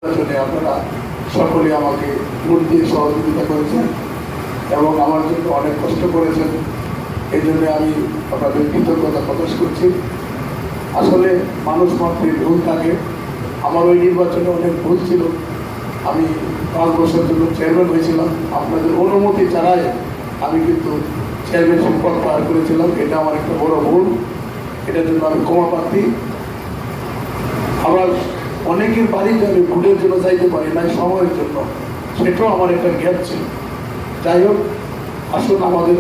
নির্বাচনে আপনারা সকলে আমাকে ভোট দিয়ে সহযোগিতা করেছেন এবং আমার জন্য অনেক কষ্ট করেছেন। এই জন্য আমি আপনাদের কৃতজ্ঞতা প্রকাশ করছি। আসলে মানুষ মাত্রই ভুল থাকে। আমার ওই নির্বাচনে অনেক ভুল ছিল। আমি 5 বছর জন্য চেয়ারম্যান হয়েছিলাম। আপনাদের অনুমতি ছাড়াই আমি কিন্তু চেয়ারম্যানশিপ পদ পার করেছিলাম। এটা আমার একটা বড় ভুল। এটার জন্য আমি ক্ষমা প্রার্থী। আবার অনেকের বাড়িতে আমি ভোটের জন্য যাইতে পারি না সময়ের জন্য, সেটাও আমার একটা গ্যাপ ছিল। যাই হোক, আসুন আমাদের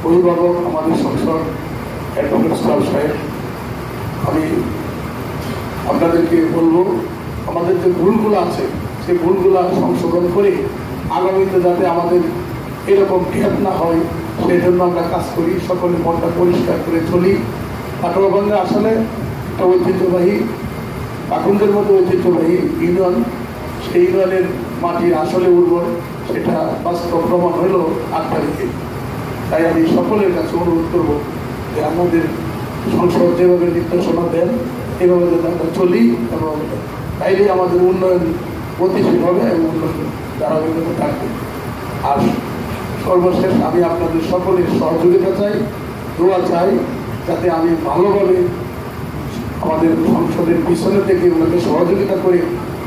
অভিভাবক, আমাদের সংসদ অ্যাডভোকেট সাহেব, আমি আপনাদেরকে বলবো আমাদের যে ভুলগুলো আছে সেই ভুলগুলো সংশোধন করে আগামীতে যাতে আমাদের এরকম গ্যাপ না হয় সেই জন্য আমরা কাজ করি। সকলে মনটা পরিষ্কার করে চলি। পাটুয়াবান্ধা আসলে একটা ঐতিহ্যবাহী, পাকুন্দের মধ্যে ঐতিহ্যবাহী ইউনিয়ন। সেই ইউনিয়নের মাটি আসলে উর্বর, সেটা বাস্তব প্রমাণ হইল 8 তারিখে। তাই আমি সকলের কাছে অনুরোধ করবো যে আমাদের সংসদ যেভাবে নির্দেশনা দেন এভাবে যাতে আমরা চলি, এবং তাইলে আমাদের উন্নয়ন গতিশীল হবে এবং উন্নয়ন ধারাবাহিকতা থাকবে। আর সর্বশেষ আমি আপনাদের সকলের সহযোগিতা চাই, দোয়া চাই, যাতে আমি ভালোভাবে আমাদের সংসদের পিছনে থেকে ওনাকে সহযোগিতা করে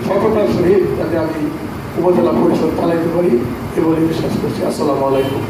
সততার সহিত যাতে আমি উপজেলা পরিষদ চালাইতে পারি এ বলে বিশ্বাস করছি। আসসালামু আলাইকুম।